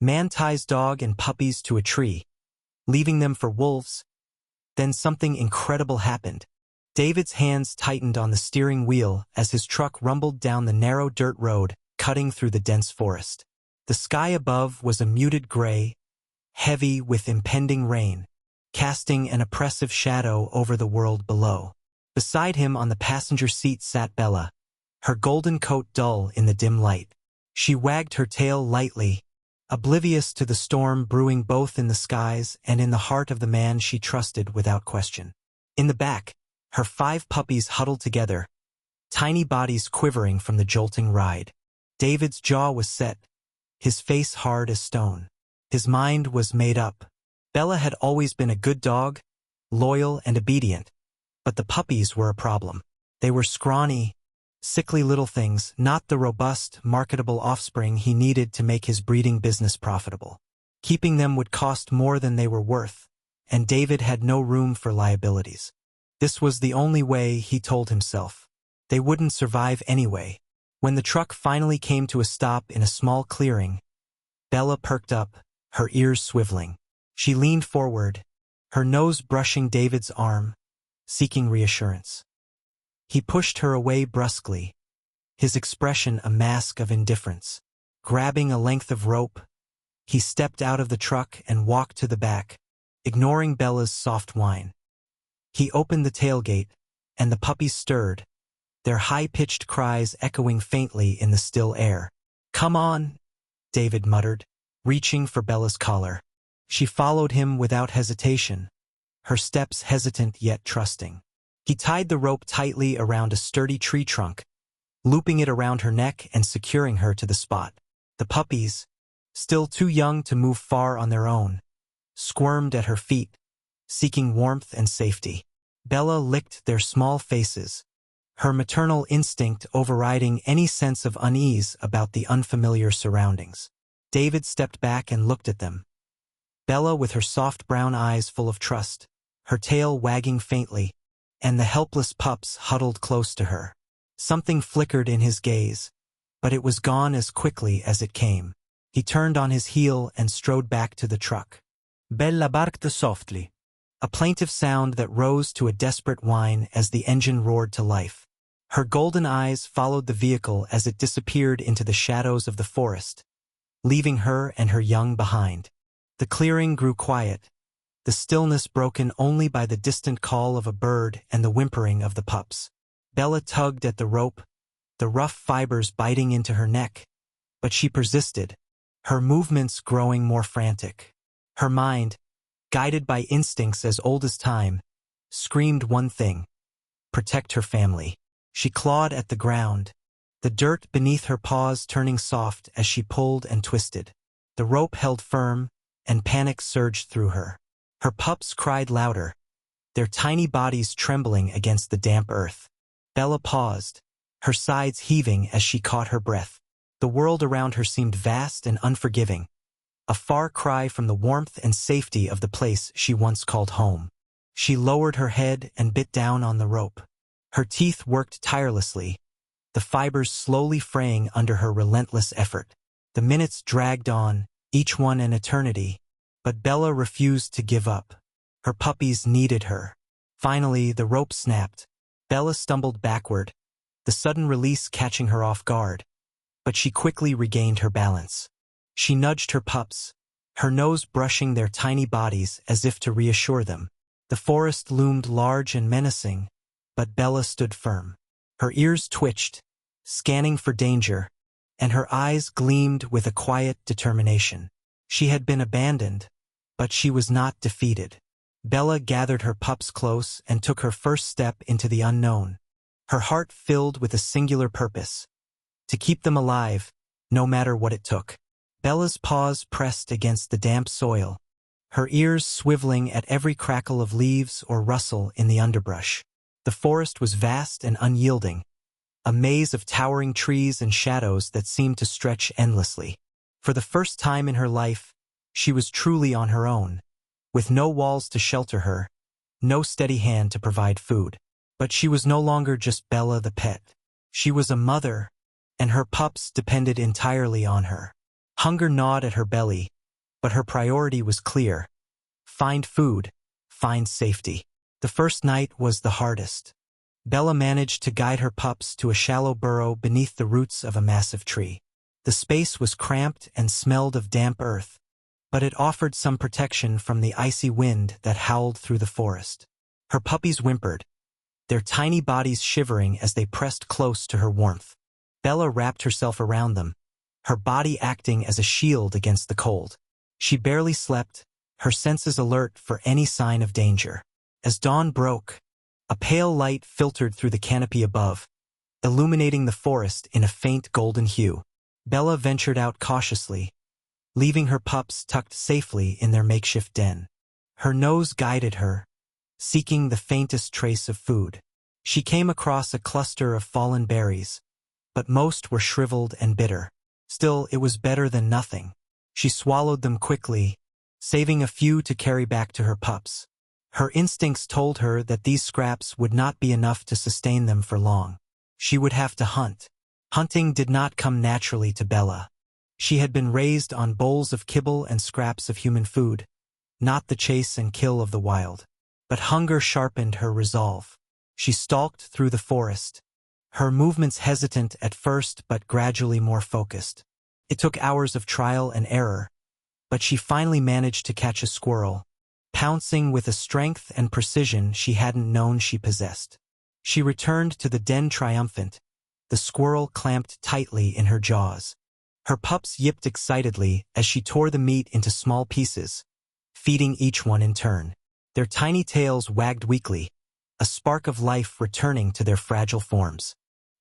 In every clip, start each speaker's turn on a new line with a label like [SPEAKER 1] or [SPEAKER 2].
[SPEAKER 1] Man ties dog and puppies to a tree, leaving them for wolves. Then something incredible happened. David's hands tightened on the steering wheel as his truck rumbled down the narrow dirt road, cutting through the dense forest. The sky above was a muted gray, heavy with impending rain, casting an oppressive shadow over the world below. Beside him on the passenger seat sat Bella, her golden coat dull in the dim light. She wagged her tail lightly, oblivious to the storm brewing both in the skies and in the heart of the man she trusted without question. In the back, her 5 puppies huddled together, tiny bodies quivering from the jolting ride. David's jaw was set, his face hard as stone. His mind was made up. Bella had always been a good dog, loyal and obedient, but the puppies were a problem. They were scrawny, sickly little things, not the robust, marketable offspring he needed to make his breeding business profitable. Keeping them would cost more than they were worth, and David had no room for liabilities. This was the only way, he told himself. They wouldn't survive anyway. When the truck finally came to a stop in a small clearing, Bella perked up, her ears swiveling. She leaned forward, her nose brushing David's arm, seeking reassurance. He pushed her away brusquely, his expression a mask of indifference. Grabbing a length of rope, he stepped out of the truck and walked to the back, ignoring Bella's soft whine. He opened the tailgate, and the puppies stirred, their high-pitched cries echoing faintly in the still air. "Come on," David muttered, reaching for Bella's collar. She followed him without hesitation, her steps hesitant yet trusting. He tied the rope tightly around a sturdy tree trunk, looping it around her neck and securing her to the spot. The puppies, still too young to move far on their own, squirmed at her feet, seeking warmth and safety. Bella licked their small faces, her maternal instinct overriding any sense of unease about the unfamiliar surroundings. David stepped back and looked at them. Bella with her soft brown eyes full of trust, her tail wagging faintly, and the helpless pups huddled close to her. Something flickered in his gaze, but it was gone as quickly as it came. He turned on his heel and strode back to the truck. Bella barked softly, a plaintive sound that rose to a desperate whine as the engine roared to life. Her golden eyes followed the vehicle as it disappeared into the shadows of the forest, leaving her and her young behind. The clearing grew quiet, the stillness broken only by the distant call of a bird and the whimpering of the pups. Bella tugged at the rope, the rough fibers biting into her neck, but she persisted, her movements growing more frantic. Her mind, guided by instincts as old as time, screamed one thing: protect her family. She clawed at the ground, the dirt beneath her paws turning soft as she pulled and twisted. The rope held firm, and panic surged through her. Her pups cried louder, their tiny bodies trembling against the damp earth. Bella paused, her sides heaving as she caught her breath. The world around her seemed vast and unforgiving, a far cry from the warmth and safety of the place she once called home. She lowered her head and bit down on the rope. Her teeth worked tirelessly, the fibers slowly fraying under her relentless effort. The minutes dragged on, each one an eternity, but Bella refused to give up. Her puppies needed her. Finally, the rope snapped. Bella stumbled backward, the sudden release catching her off guard, but she quickly regained her balance. She nudged her pups, her nose brushing their tiny bodies as if to reassure them. The forest loomed large and menacing, but Bella stood firm. Her ears twitched, scanning for danger, and her eyes gleamed with a quiet determination. She had been abandoned, but she was not defeated. Bella gathered her pups close and took her first step into the unknown, her heart filled with a singular purpose: to keep them alive, no matter what it took. Bella's paws pressed against the damp soil, her ears swiveling at every crackle of leaves or rustle in the underbrush. The forest was vast and unyielding, a maze of towering trees and shadows that seemed to stretch endlessly. For the first time in her life, she was truly on her own, with no walls to shelter her, no steady hand to provide food. But she was no longer just Bella the pet. She was a mother, and her pups depended entirely on her. Hunger gnawed at her belly, but her priority was clear. Find food, find safety. The first night was the hardest. Bella managed to guide her pups to a shallow burrow beneath the roots of a massive tree. The space was cramped and smelled of damp earth, but it offered some protection from the icy wind that howled through the forest. Her puppies whimpered, their tiny bodies shivering as they pressed close to her warmth. Bella wrapped herself around them, her body acting as a shield against the cold. She barely slept, her senses alert for any sign of danger. As dawn broke, a pale light filtered through the canopy above, illuminating the forest in a faint golden hue. Bella ventured out cautiously, leaving her pups tucked safely in their makeshift den. Her nose guided her, seeking the faintest trace of food. She came across a cluster of fallen berries, but most were shriveled and bitter. Still, it was better than nothing. She swallowed them quickly, saving a few to carry back to her pups. Her instincts told her that these scraps would not be enough to sustain them for long. She would have to hunt. Hunting did not come naturally to Bella. She had been raised on bowls of kibble and scraps of human food, not the chase and kill of the wild. But hunger sharpened her resolve. She stalked through the forest, her movements hesitant at first but gradually more focused. It took hours of trial and error, but she finally managed to catch a squirrel, pouncing with a strength and precision she hadn't known she possessed. She returned to the den triumphant, the squirrel clamped tightly in her jaws. Her pups yipped excitedly as she tore the meat into small pieces, feeding each one in turn. Their tiny tails wagged weakly, a spark of life returning to their fragile forms.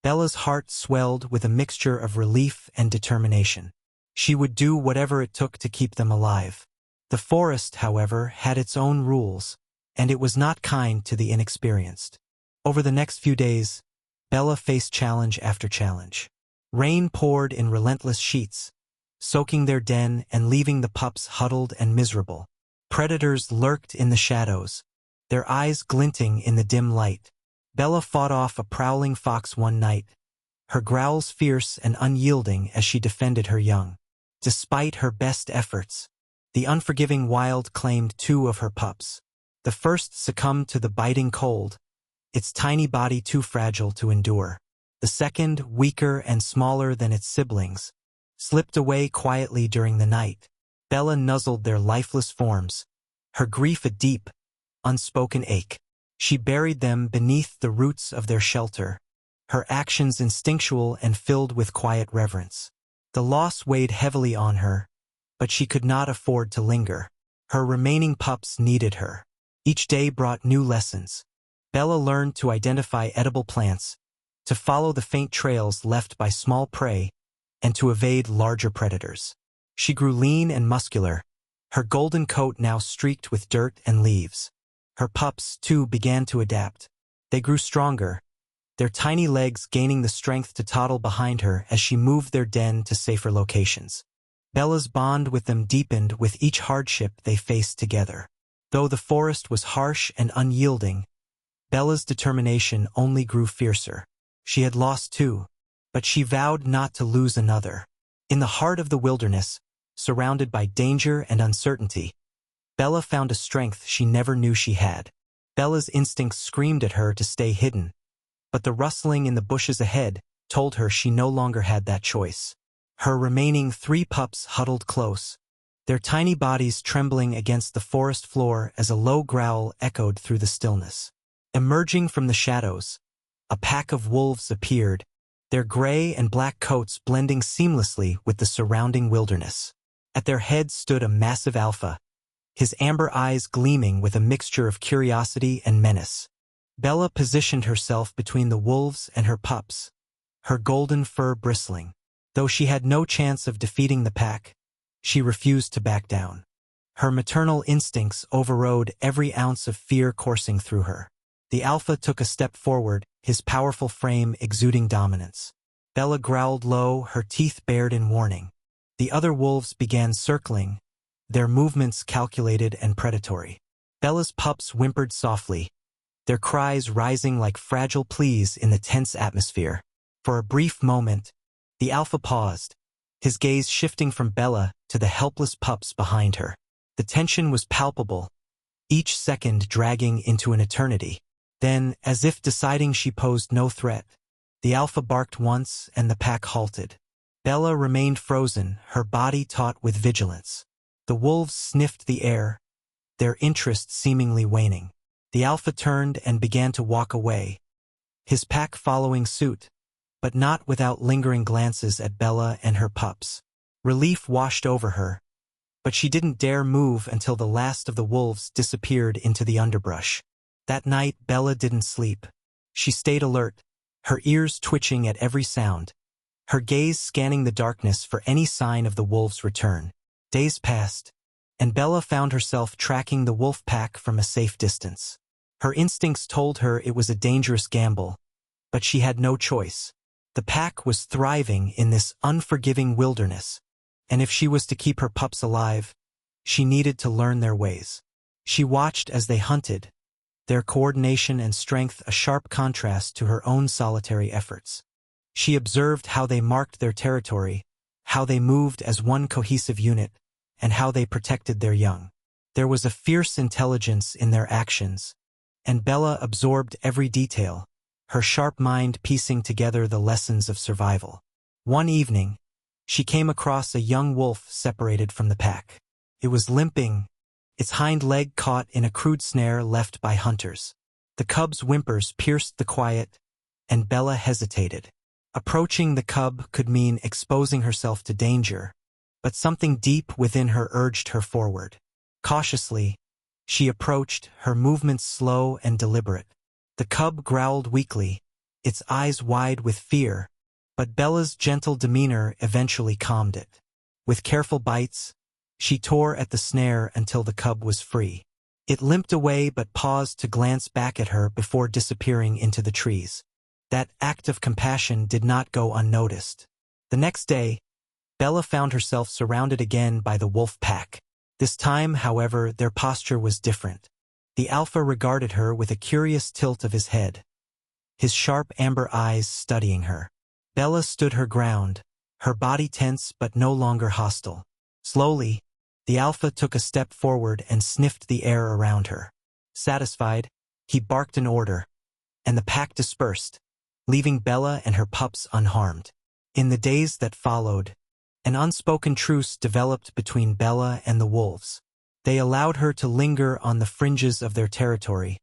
[SPEAKER 1] Bella's heart swelled with a mixture of relief and determination. She would do whatever it took to keep them alive. The forest, however, had its own rules, and it was not kind to the inexperienced. Over the next few days, Bella faced challenge after challenge. Rain poured in relentless sheets, soaking their den and leaving the pups huddled and miserable. Predators lurked in the shadows, their eyes glinting in the dim light. Bella fought off a prowling fox one night, her growls fierce and unyielding as she defended her young. Despite her best efforts, the unforgiving wild claimed 2 of her pups. The first succumbed to the biting cold, its tiny body too fragile to endure. The second, weaker and smaller than its siblings, slipped away quietly during the night. Bella nuzzled their lifeless forms, her grief a deep, unspoken ache. She buried them beneath the roots of their shelter, her actions instinctual and filled with quiet reverence. The loss weighed heavily on her, but she could not afford to linger. Her remaining pups needed her. Each day brought new lessons. Bella learned to identify edible plants, to follow the faint trails left by small prey, and to evade larger predators. She grew lean and muscular, her golden coat now streaked with dirt and leaves. Her pups, too, began to adapt. They grew stronger, their tiny legs gaining the strength to toddle behind her as she moved their den to safer locations. Bella's bond with them deepened with each hardship they faced together. Though the forest was harsh and unyielding, Bella's determination only grew fiercer. She had lost 2, but she vowed not to lose another. In the heart of the wilderness, surrounded by danger and uncertainty, Bella found a strength she never knew she had. Bella's instincts screamed at her to stay hidden, but the rustling in the bushes ahead told her she no longer had that choice. Her remaining 3 pups huddled close, their tiny bodies trembling against the forest floor as a low growl echoed through the stillness. Emerging from the shadows, a pack of wolves appeared, their gray and black coats blending seamlessly with the surrounding wilderness. At their head stood a massive alpha, his amber eyes gleaming with a mixture of curiosity and menace. Bella positioned herself between the wolves and her pups, her golden fur bristling. Though she had no chance of defeating the pack, she refused to back down. Her maternal instincts overrode every ounce of fear coursing through her. The alpha took a step forward, his powerful frame exuding dominance. Bella growled low, her teeth bared in warning. The other wolves began circling, their movements calculated and predatory. Bella's pups whimpered softly, their cries rising like fragile pleas in the tense atmosphere. For a brief moment, the alpha paused, his gaze shifting from Bella to the helpless pups behind her. The tension was palpable, each second dragging into an eternity. Then, as if deciding she posed no threat, the alpha barked once and the pack halted. Bella remained frozen, her body taut with vigilance. The wolves sniffed the air, their interest seemingly waning. The alpha turned and began to walk away, his pack following suit, but not without lingering glances at Bella and her pups. Relief washed over her, but she didn't dare move until the last of the wolves disappeared into the underbrush. That night, Bella didn't sleep. She stayed alert, her ears twitching at every sound, her gaze scanning the darkness for any sign of the wolves' return. Days passed, and Bella found herself tracking the wolf pack from a safe distance. Her instincts told her it was a dangerous gamble, but she had no choice. The pack was thriving in this unforgiving wilderness, and if she was to keep her pups alive, she needed to learn their ways. She watched as they hunted, their coordination and strength a sharp contrast to her own solitary efforts. She observed how they marked their territory, how they moved as one cohesive unit, and how they protected their young. There was a fierce intelligence in their actions, and Bella absorbed every detail, her sharp mind piecing together the lessons of survival. One evening, she came across a young wolf separated from the pack. It was limping, its hind leg caught in a crude snare left by hunters. The cub's whimpers pierced the quiet, and Bella hesitated. Approaching the cub could mean exposing herself to danger, but something deep within her urged her forward. Cautiously, she approached, her movements slow and deliberate. The cub growled weakly, its eyes wide with fear, but Bella's gentle demeanor eventually calmed it. With careful bites, she tore at the snare until the cub was free. It limped away but paused to glance back at her before disappearing into the trees. That act of compassion did not go unnoticed. The next day, Bella found herself surrounded again by the wolf pack. This time, however, their posture was different. The alpha regarded her with a curious tilt of his head, his sharp amber eyes studying her. Bella stood her ground, her body tense but no longer hostile. Slowly, the alpha took a step forward and sniffed the air around her. Satisfied, he barked an order, and the pack dispersed, leaving Bella and her pups unharmed. In the days that followed, an unspoken truce developed between Bella and the wolves. They allowed her to linger on the fringes of their territory,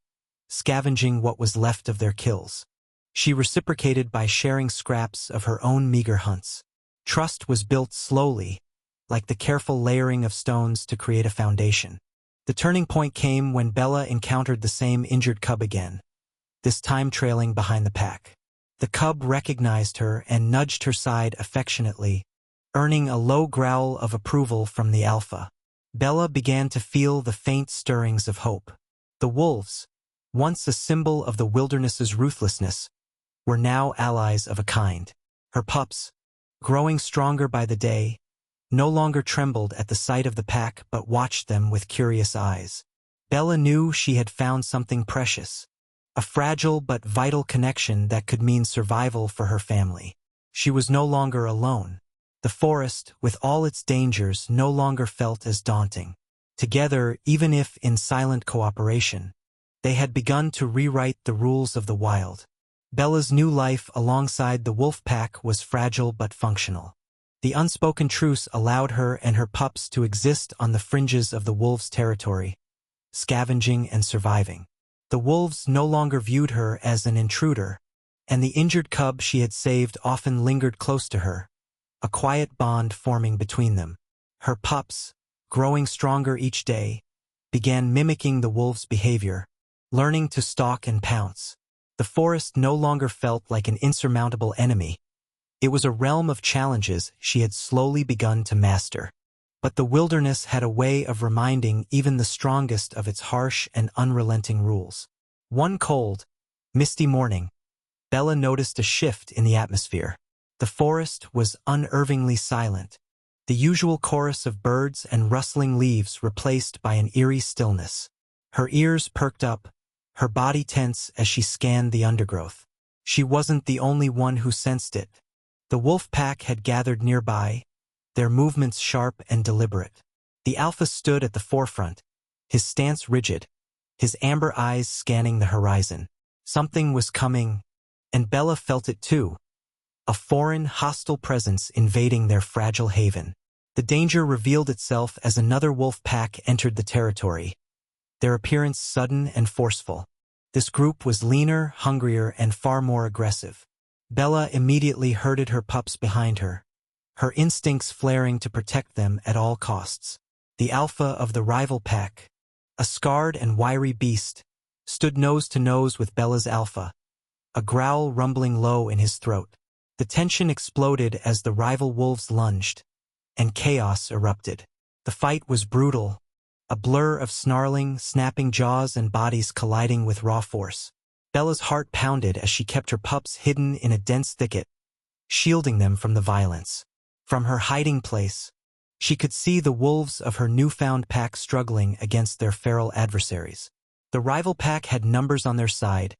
[SPEAKER 1] scavenging what was left of their kills. She reciprocated by sharing scraps of her own meager hunts. Trust was built slowly, like the careful layering of stones to create a foundation. The turning point came when Bella encountered the same injured cub again, this time trailing behind the pack. The cub recognized her and nudged her side affectionately, earning a low growl of approval from the alpha. Bella began to feel the faint stirrings of hope. The wolves, once a symbol of the wilderness's ruthlessness, were now allies of a kind. Her pups, growing stronger by the day, no longer trembled at the sight of the pack but watched them with curious eyes. Bella knew she had found something precious, a fragile but vital connection that could mean survival for her family. She was no longer alone. The forest, with all its dangers, no longer felt as daunting. Together, even if in silent cooperation, they had begun to rewrite the rules of the wild. Bella's new life alongside the wolf pack was fragile but functional. The unspoken truce allowed her and her pups to exist on the fringes of the wolves' territory, scavenging and surviving. The wolves no longer viewed her as an intruder, and the injured cub she had saved often lingered close to her, a quiet bond forming between them. Her pups, growing stronger each day, began mimicking the wolves' behavior, learning to stalk and pounce. The forest no longer felt like an insurmountable enemy. It was a realm of challenges she had slowly begun to master. But the wilderness had a way of reminding even the strongest of its harsh and unrelenting rules. One cold, misty morning, Bella noticed a shift in the atmosphere. The forest was unnervingly silent, the usual chorus of birds and rustling leaves replaced by an eerie stillness. Her ears perked up, her body tense as she scanned the undergrowth. She wasn't the only one who sensed it. The wolf pack had gathered nearby, their movements sharp and deliberate. The alpha stood at the forefront, his stance rigid, his amber eyes scanning the horizon. Something was coming, and Bella felt it too. A foreign, hostile presence invading their fragile haven. The danger revealed itself as another wolf pack entered the territory, their appearance sudden and forceful. This group was leaner, hungrier, and far more aggressive. Bella immediately herded her pups behind her, her instincts flaring to protect them at all costs. The alpha of the rival pack, a scarred and wiry beast, stood nose to nose with Bella's alpha, a growl rumbling low in his throat. The tension exploded as the rival wolves lunged, and chaos erupted. The fight was brutal, a blur of snarling, snapping jaws and bodies colliding with raw force. Bella's heart pounded as she kept her pups hidden in a dense thicket, shielding them from the violence. From her hiding place, she could see the wolves of her newfound pack struggling against their feral adversaries. The rival pack had numbers on their side,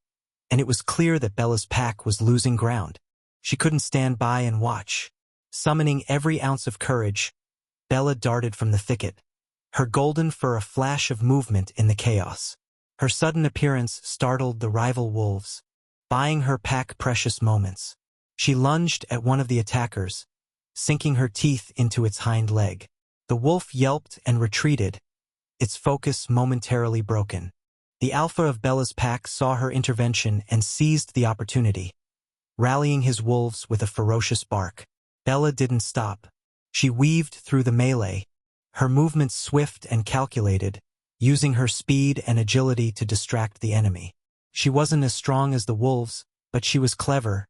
[SPEAKER 1] and it was clear that Bella's pack was losing ground. She couldn't stand by and watch. Summoning every ounce of courage, Bella darted from the thicket, her golden fur a flash of movement in the chaos. Her sudden appearance startled the rival wolves, buying her pack precious moments. She lunged at one of the attackers, sinking her teeth into its hind leg. The wolf yelped and retreated, its focus momentarily broken. The alpha of Bella's pack saw her intervention and seized the opportunity, rallying his wolves with a ferocious bark. Bella didn't stop. She weaved through the melee, her movements swift and calculated, using her speed and agility to distract the enemy. She wasn't as strong as the wolves, but she was clever,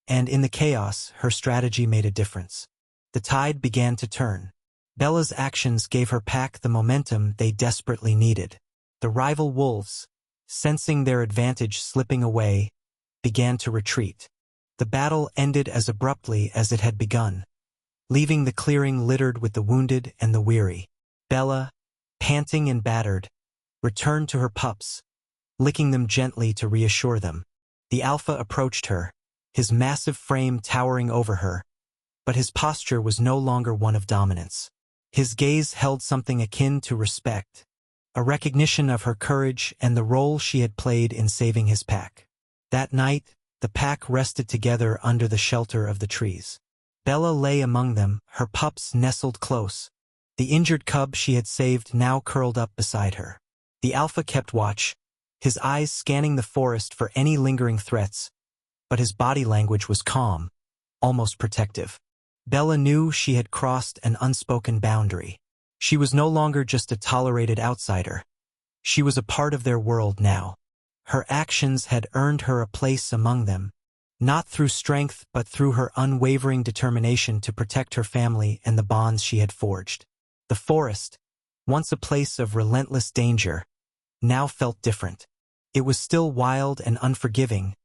[SPEAKER 1] and in the chaos, her strategy made a difference. The tide began to turn. Bella's actions gave her pack the momentum they desperately needed. The rival wolves, sensing their advantage slipping away, began to retreat. The battle ended as abruptly as it had begun, leaving the clearing littered with the wounded and the weary. Bella, panting and battered, returned to her pups, licking them gently to reassure them. The alpha approached her, his massive frame towering over her, but his posture was no longer one of dominance. His gaze held something akin to respect, a recognition of her courage and the role she had played in saving his pack. That night, the pack rested together under the shelter of the trees. Bella lay among them, her pups nestled close. The injured cub she had saved now curled up beside her. The alpha kept watch, his eyes scanning the forest for any lingering threats, but his body language was calm, almost protective. Bella knew she had crossed an unspoken boundary. She was no longer just a tolerated outsider. She was a part of their world now. Her actions had earned her a place among them, not through strength but through her unwavering determination to protect her family and the bonds she had forged. The forest, once a place of relentless danger, now felt different. It was still wild and unforgiving,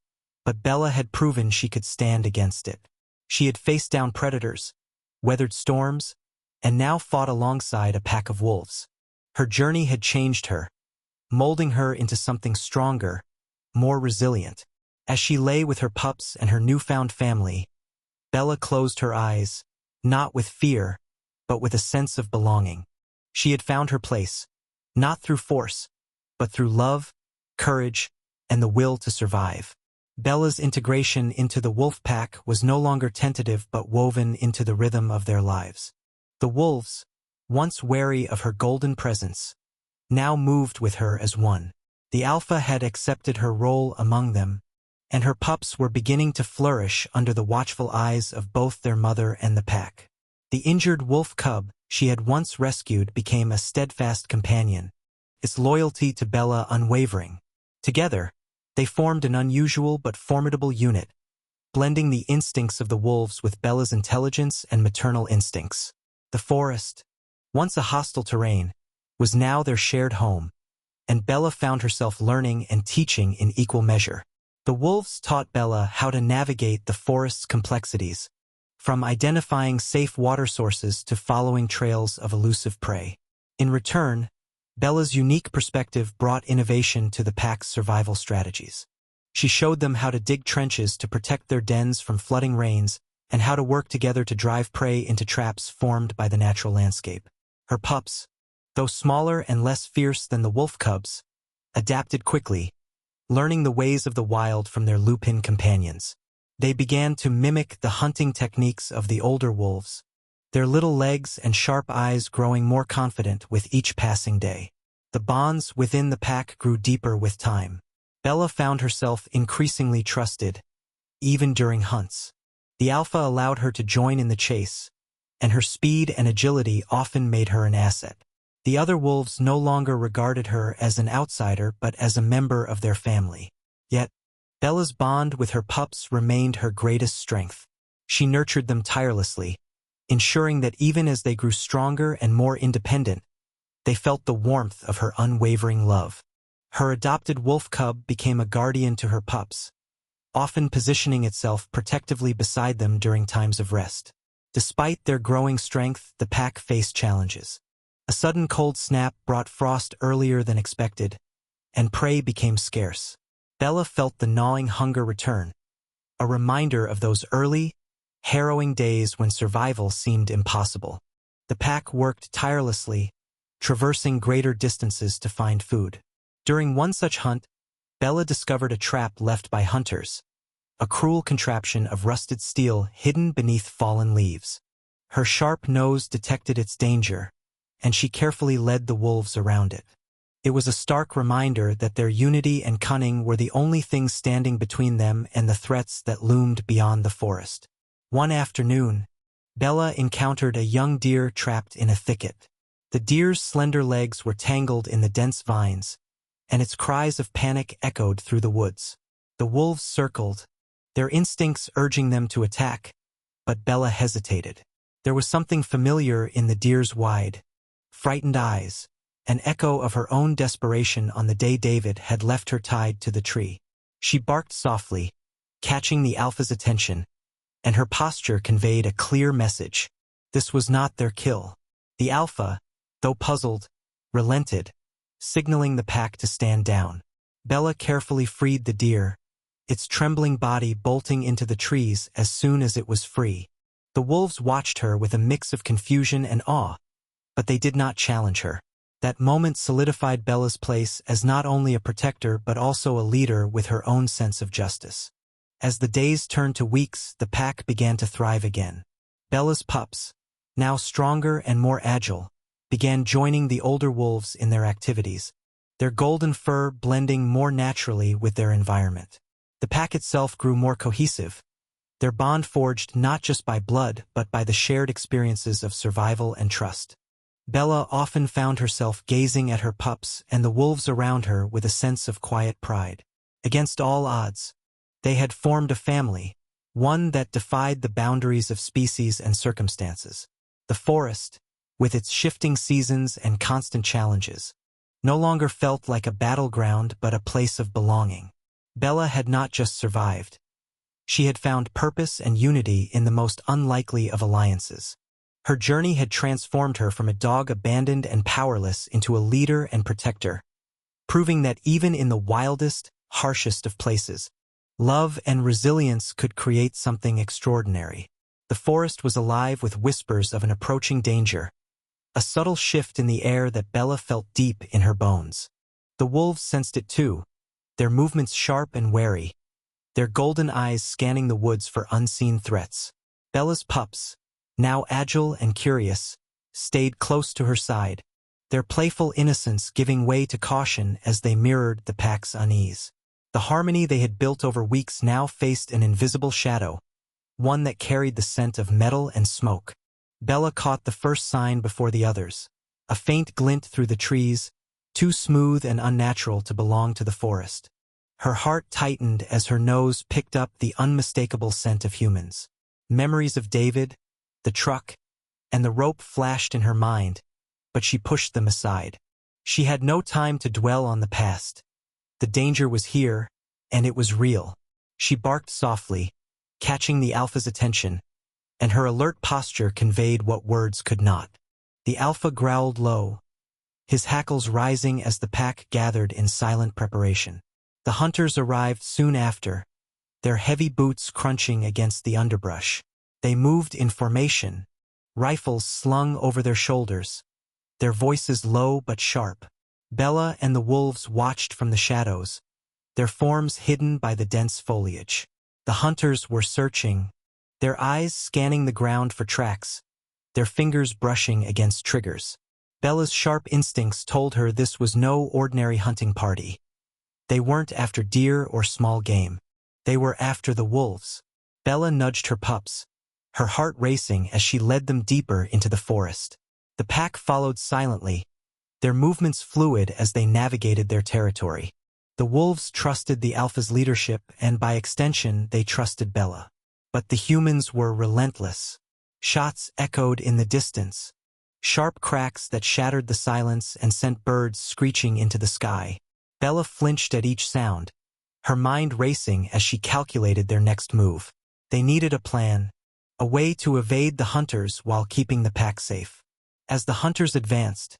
[SPEAKER 1] but Bella had proven she could stand against it. She had faced down predators, weathered storms, and now fought alongside a pack of wolves. Her journey had changed her, molding her into something stronger, more resilient. As she lay with her pups and her newfound family, Bella closed her eyes, not with fear, but with a sense of belonging. She had found her place, not through force, but through love, courage, and the will to survive. Bella's integration into the wolf pack was no longer tentative but woven into the rhythm of their lives. The wolves, once wary of her golden presence, now moved with her as one. The alpha had accepted her role among them, and her pups were beginning to flourish under the watchful eyes of both their mother and the pack. The injured wolf cub she had once rescued became a steadfast companion, its loyalty to Bella unwavering. Together, they formed an unusual but formidable unit, blending the instincts of the wolves with Bella's intelligence and maternal instincts. The forest, once a hostile terrain, was now their shared home, and Bella found herself learning and teaching in equal measure. The wolves taught Bella how to navigate the forest's complexities, from identifying safe water sources to following trails of elusive prey. In return, Bella's unique perspective brought innovation to the pack's survival strategies. She showed them how to dig trenches to protect their dens from flooding rains and how to work together to drive prey into traps formed by the natural landscape. Her pups, though smaller and less fierce than the wolf cubs, adapted quickly, learning the ways of the wild from their lupin companions. They began to mimic the hunting techniques of the older wolves, their little legs and sharp eyes growing more confident with each passing day. The bonds within the pack grew deeper with time. Bella found herself increasingly trusted, even during hunts. The alpha allowed her to join in the chase, and her speed and agility often made her an asset. The other wolves no longer regarded her as an outsider but as a member of their family. Yet, Bella's bond with her pups remained her greatest strength. She nurtured them tirelessly, ensuring that even as they grew stronger and more independent, they felt the warmth of her unwavering love. Her adopted wolf cub became a guardian to her pups, often positioning itself protectively beside them during times of rest. Despite their growing strength, the pack faced challenges. A sudden cold snap brought frost earlier than expected, and prey became scarce. Bella felt the gnawing hunger return, a reminder of those early, harrowing days when survival seemed impossible. The pack worked tirelessly, traversing greater distances to find food. During one such hunt, Bella discovered a trap left by hunters, a cruel contraption of rusted steel hidden beneath fallen leaves. Her sharp nose detected its danger, and she carefully led the wolves around it. It was a stark reminder that their unity and cunning were the only things standing between them and the threats that loomed beyond the forest. One afternoon, Bella encountered a young deer trapped in a thicket. The deer's slender legs were tangled in the dense vines, and its cries of panic echoed through the woods. The wolves circled, their instincts urging them to attack, but Bella hesitated. There was something familiar in the deer's wide, frightened eyes, an echo of her own desperation on the day David had left her tied to the tree. She barked softly, catching the alpha's attention, and her posture conveyed a clear message. This was not their kill. The alpha, though puzzled, relented, signaling the pack to stand down. Bella carefully freed the deer, its trembling body bolting into the trees as soon as it was free. The wolves watched her with a mix of confusion and awe, but they did not challenge her. That moment solidified Bella's place as not only a protector but also a leader with her own sense of justice. As the days turned to weeks, the pack began to thrive again. Bella's pups, now stronger and more agile, began joining the older wolves in their activities, their golden fur blending more naturally with their environment. The pack itself grew more cohesive, their bond forged not just by blood but by the shared experiences of survival and trust. Bella often found herself gazing at her pups and the wolves around her with a sense of quiet pride. Against all odds, they had formed a family, one that defied the boundaries of species and circumstances. The forest, with its shifting seasons and constant challenges, no longer felt like a battleground but a place of belonging. Bella had not just survived. She had found purpose and unity in the most unlikely of alliances. Her journey had transformed her from a dog abandoned and powerless into a leader and protector, proving that even in the wildest, harshest of places, love and resilience could create something extraordinary. The forest was alive with whispers of an approaching danger, a subtle shift in the air that Bella felt deep in her bones. The wolves sensed it too, their movements sharp and wary, their golden eyes scanning the woods for unseen threats. Bella's pups, now agile and curious, stayed close to her side, their playful innocence giving way to caution as they mirrored the pack's unease. The harmony they had built over weeks now faced an invisible shadow, one that carried the scent of metal and smoke. Bella caught the first sign before the others, a faint glint through the trees, too smooth and unnatural to belong to the forest. Her heart tightened as her nose picked up the unmistakable scent of humans. Memories of David, the truck, and the rope flashed in her mind, but she pushed them aside. She had no time to dwell on the past. The danger was here, and it was real. She barked softly, catching the alpha's attention, and her alert posture conveyed what words could not. The alpha growled low, his hackles rising as the pack gathered in silent preparation. The hunters arrived soon after, their heavy boots crunching against the underbrush. They moved in formation, rifles slung over their shoulders, their voices low but sharp. Bella and the wolves watched from the shadows, their forms hidden by the dense foliage. The hunters were searching, their eyes scanning the ground for tracks, their fingers brushing against triggers. Bella's sharp instincts told her this was no ordinary hunting party. They weren't after deer or small game. They were after the wolves. Bella nudged her pups, her heart racing as she led them deeper into the forest. The pack followed silently, their movements fluid as they navigated their territory. The wolves trusted the alpha's leadership, and by extension, they trusted Bella. But the humans were relentless. Shots echoed in the distance, sharp cracks that shattered the silence and sent birds screeching into the sky. Bella flinched at each sound, her mind racing as she calculated their next move. They needed a plan, a way to evade the hunters while keeping the pack safe. As the hunters advanced,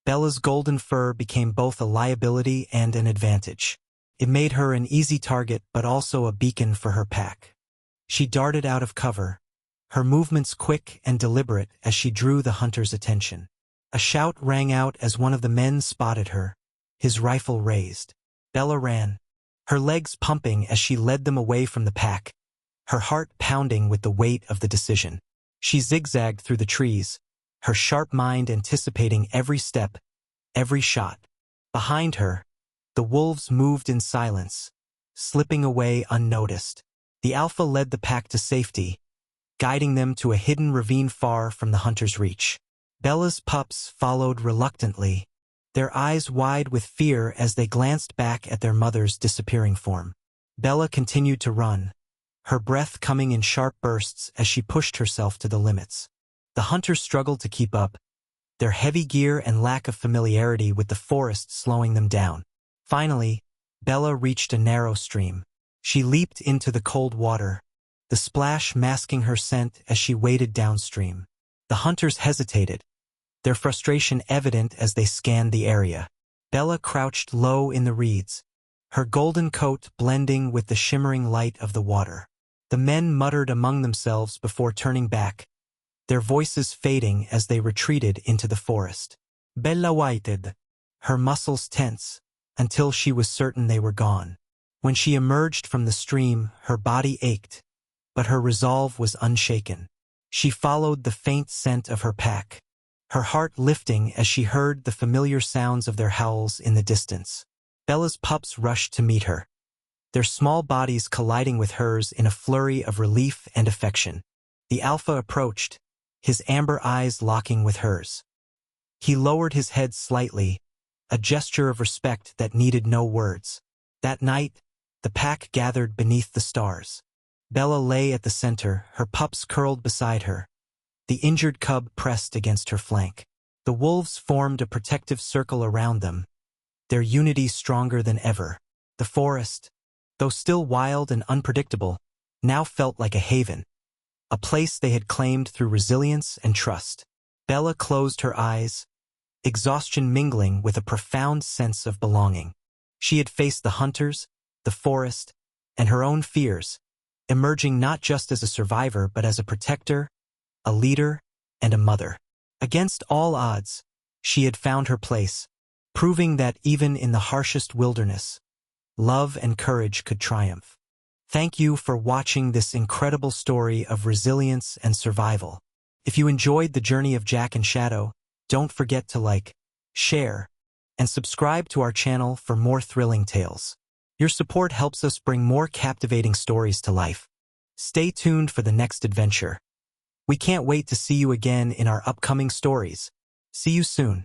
[SPEAKER 1] Bella's golden fur became both a liability and an advantage. It made her an easy target but also a beacon for her pack. She darted out of cover, her movements quick and deliberate as she drew the hunters' attention. A shout rang out as one of the men spotted her, his rifle raised. Bella ran, her legs pumping as she led them away from the pack, her heart pounding with the weight of the decision. She zigzagged through the trees, her sharp mind anticipating every step, every shot. Behind her, the wolves moved in silence, slipping away unnoticed. The alpha led the pack to safety, guiding them to a hidden ravine far from the hunter's reach. Bella's pups followed reluctantly, their eyes wide with fear as they glanced back at their mother's disappearing form. Bella continued to run, her breath coming in sharp bursts as she pushed herself to the limits. The hunters struggled to keep up, their heavy gear and lack of familiarity with the forest slowing them down. Finally, Bella reached a narrow stream. She leaped into the cold water, the splash masking her scent as she waded downstream. The hunters hesitated, their frustration evident as they scanned the area. Bella crouched low in the reeds, her golden coat blending with the shimmering light of the water. The men muttered among themselves before turning back, their voices fading as they retreated into the forest. Bella waited, her muscles tense, until she was certain they were gone. When she emerged from the stream, her body ached, but her resolve was unshaken. She followed the faint scent of her pack, her heart lifting as she heard the familiar sounds of their howls in the distance. Bella's pups rushed to meet her, their small bodies colliding with hers in a flurry of relief and affection. The alpha approached, his amber eyes locking with hers. He lowered his head slightly, a gesture of respect that needed no words. That night, the pack gathered beneath the stars. Bella lay at the center, her pups curled beside her, the injured cub pressed against her flank. The wolves formed a protective circle around them, their unity stronger than ever. The forest, though still wild and unpredictable, now felt like a haven, a place they had claimed through resilience and trust. Bella closed her eyes, exhaustion mingling with a profound sense of belonging. She had faced the hunters, the forest, and her own fears, emerging not just as a survivor but as a protector, a leader, and a mother. Against all odds, she had found her place, proving that even in the harshest wilderness, love and courage could triumph. Thank you for watching this incredible story of resilience and survival. If you enjoyed the journey of Jack and Shadow, don't forget to like, share, and subscribe to our channel for more thrilling tales. Your support helps us bring more captivating stories to life. Stay tuned for the next adventure. We can't wait to see you again in our upcoming stories. See you soon.